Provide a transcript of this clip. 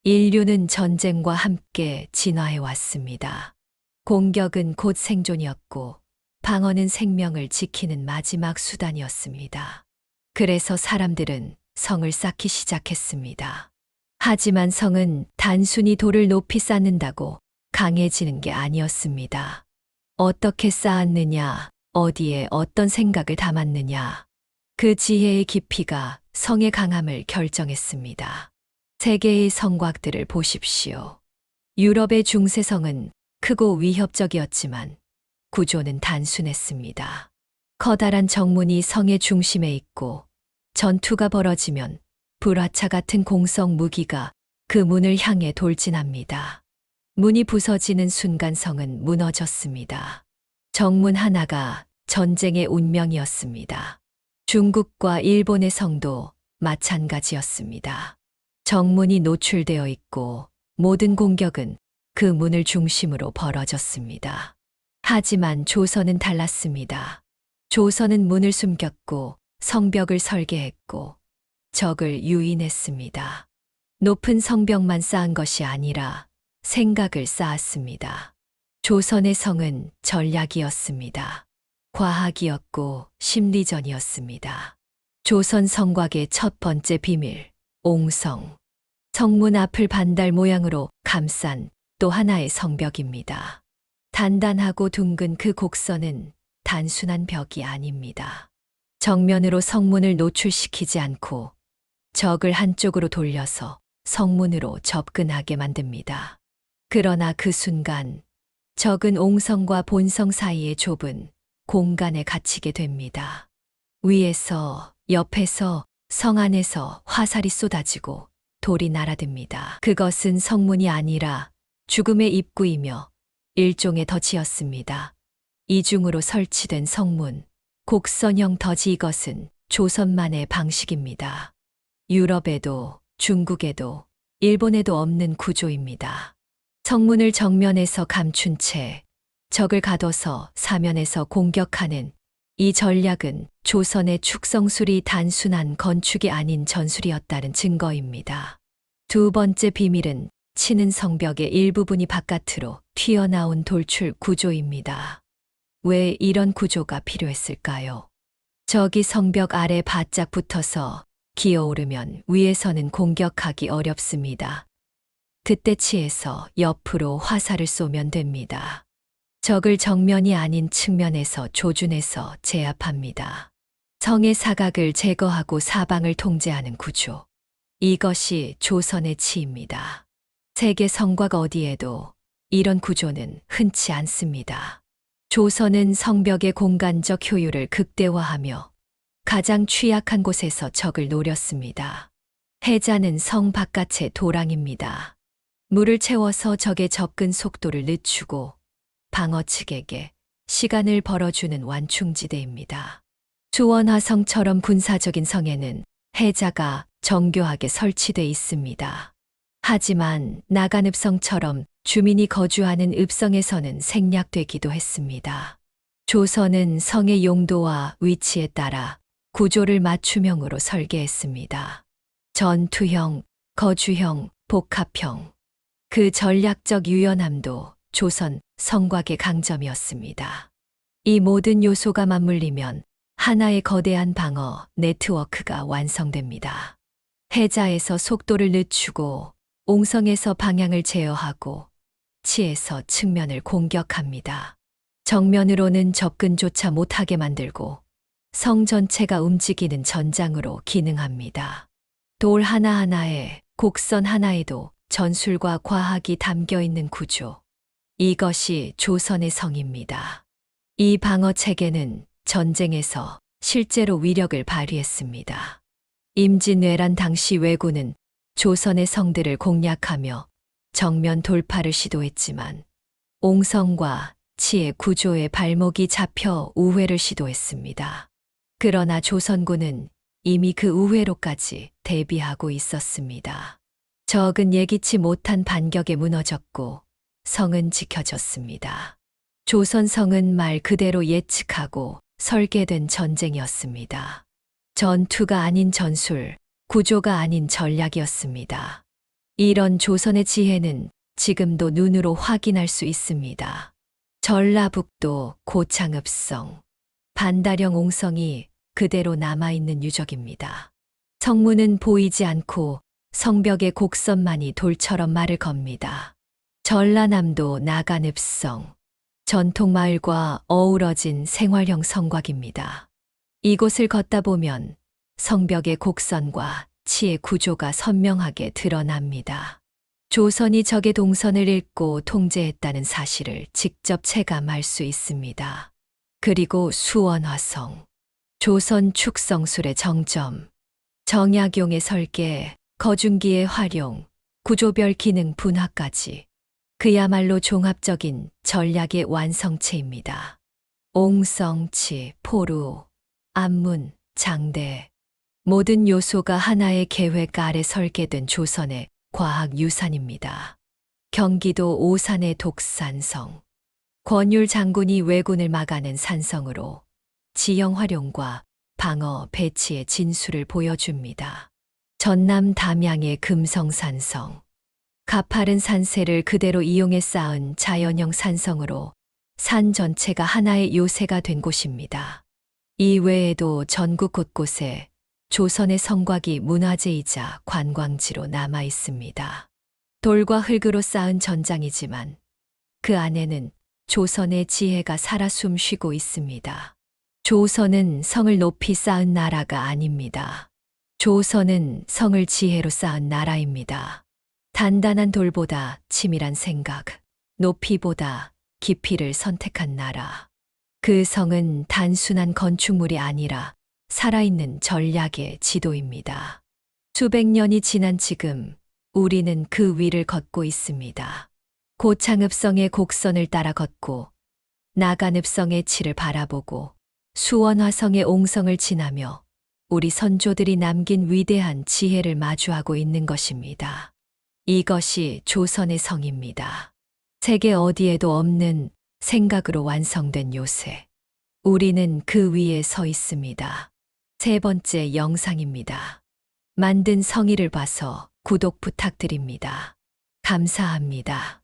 인류는 전쟁과 함께 진화해 왔습니다. 공격은 곧 생존이었고, 방어는 생명을 지키는 마지막 수단이었습니다. 그래서 사람들은 성을 쌓기 시작했습니다. 하지만 성은 단순히 돌을 높이 쌓는다고 강해지는 게 아니었습니다. 어떻게 쌓았느냐, 어디에 어떤 생각을 담았느냐, 그 지혜의 깊이가 성의 강함을 결정했습니다. 세계의 성곽들을 보십시오. 유럽의 중세성은 크고 위협적이었지만 구조는 단순했습니다. 커다란 정문이 성의 중심에 있고 전투가 벌어지면 불화차 같은 공성 무기가 그 문을 향해 돌진합니다. 문이 부서지는 순간 성은 무너졌습니다. 정문 하나가 전쟁의 운명이었습니다. 중국과 일본의 성도 마찬가지였습니다. 정문이 노출되어 있고 모든 공격은 그 문을 중심으로 벌어졌습니다. 하지만 조선은 달랐습니다. 조선은 문을 숨겼고 성벽을 설계했고 적을 유인했습니다. 높은 성벽만 쌓은 것이 아니라 생각을 쌓았습니다. 조선의 성은 전략이었습니다. 과학이었고 심리전이었습니다. 조선 성곽의 첫 번째 비밀, 옹성. 성문 앞을 반달 모양으로 감싼 또 하나의 성벽입니다. 단단하고 둥근 그 곡선은 단순한 벽이 아닙니다. 정면으로 성문을 노출시키지 않고 적을 한쪽으로 돌려서 성문으로 접근하게 만듭니다. 그러나 그 순간 적은 옹성과 본성 사이의 좁은 공간에 갇히게 됩니다. 위에서, 옆에서, 성 안에서 화살이 쏟아지고 돌이 날아듭니다. 그것은 성문이 아니라 죽음의 입구이며 일종의 덫이었습니다. 이중으로 설치된 성문, 곡선형 덫이 이것은 조선만의 방식입니다. 유럽에도 중국에도 일본에도 없는 구조입니다. 성문을 정면에서 감춘 채 적을 가둬서 사면에서 공격하는 이 전략은 조선의 축성술이 단순한 건축이 아닌 전술이었다는 증거입니다. 두 번째 비밀은 치는 성벽의 일부분이 바깥으로 튀어나온 돌출 구조입니다. 왜 이런 구조가 필요했을까요? 적이 성벽 아래 바짝 붙어서 기어오르면 위에서는 공격하기 어렵습니다. 그때 치에서 옆으로 화살을 쏘면 됩니다. 적을 정면이 아닌 측면에서 조준해서 제압합니다. 성의 사각을 제거하고 사방을 통제하는 구조. 이것이 조선의 치입니다. 세계 성곽 어디에도 이런 구조는 흔치 않습니다. 조선은 성벽의 공간적 효율을 극대화하며 가장 취약한 곳에서 적을 노렸습니다. 해자는 성 바깥의 도랑입니다. 물을 채워서 적의 접근 속도를 늦추고 방어 측에게 시간을 벌어주는 완충지대입니다. 수원화성처럼 군사적인 성에는 해자가 정교하게 설치돼 있습니다. 하지만 나간읍성처럼 주민이 거주하는 읍성에서는 생략되기도 했습니다. 조선은 성의 용도와 위치에 따라 구조를 맞춤형으로 설계했습니다. 전투형, 거주형, 복합형. 그 전략적 유연함도 조선 성곽의 강점이었습니다. 이 모든 요소가 맞물리면 하나의 거대한 방어 네트워크가 완성됩니다. 해자에서 속도를 늦추고 옹성에서 방향을 제어하고 치에서 측면을 공격합니다. 정면으로는 접근조차 못하게 만들고 성 전체가 움직이는 전장으로 기능합니다. 돌 하나하나에 곡선 하나에도 전술과 과학이 담겨 있는 구조. 이것이 조선의 성입니다. 이 방어 체계는 전쟁에서 실제로 위력을 발휘했습니다. 임진왜란 당시 왜군은 조선의 성들을 공략하며 정면 돌파를 시도했지만 옹성과 치의 구조에 발목이 잡혀 우회를 시도했습니다. 그러나 조선군은 이미 그 우회로까지 대비하고 있었습니다. 적은 예기치 못한 반격에 무너졌고 성은 지켜졌습니다. 조선성은 말 그대로 예측하고 설계된 전쟁이었습니다. 전투가 아닌 전술, 구조가 아닌 전략이었습니다. 이런 조선의 지혜는 지금도 눈으로 확인할 수 있습니다. 전라북도 고창읍성, 반다령 옹성이 그대로 남아있는 유적입니다. 성문은 보이지 않고 성벽의 곡선만이 돌처럼 말을 겁니다. 전라남도 나간읍성, 전통마을과 어우러진 생활형 성곽입니다. 이곳을 걷다 보면 성벽의 곡선과 치의 구조가 선명하게 드러납니다. 조선이 적의 동선을 읽고 통제했다는 사실을 직접 체감할 수 있습니다. 그리고 수원화성, 조선 축성술의 정점, 정약용의 설계, 거중기의 활용, 구조별 기능 분화까지 그야말로 종합적인 전략의 완성체입니다. 옹성치, 포루, 안문, 장대, 모든 요소가 하나의 계획 아래 설계된 조선의 과학유산입니다. 경기도 오산의 독산성, 권율 장군이 왜군을 막아낸 산성으로 지형 활용과 방어 배치의 진수를 보여줍니다. 전남 담양의 금성산성, 가파른 산세를 그대로 이용해 쌓은 자연형 산성으로 산 전체가 하나의 요새가 된 곳입니다. 이 외에도 전국 곳곳에 조선의 성곽이 문화재이자 관광지로 남아 있습니다. 돌과 흙으로 쌓은 전장이지만 그 안에는 조선의 지혜가 살아 숨쉬고 있습니다. 조선은 성을 높이 쌓은 나라가 아닙니다. 조선은 성을 지혜로 쌓은 나라입니다. 단단한 돌보다 치밀한 생각, 높이보다 깊이를 선택한 나라. 그 성은 단순한 건축물이 아니라 살아있는 전략의 지도입니다. 수백 년이 지난 지금 우리는 그 위를 걷고 있습니다. 고창읍성의 곡선을 따라 걷고 나간읍성의 치를 바라보고 수원화성의 옹성을 지나며 우리 선조들이 남긴 위대한 지혜를 마주하고 있는 것입니다. 이것이 조선의 성입니다. 세계 어디에도 없는 생각으로 완성된 요새. 우리는 그 위에 서 있습니다. 세 번째 영상입니다. 만든 성의를 봐서 구독 부탁드립니다. 감사합니다.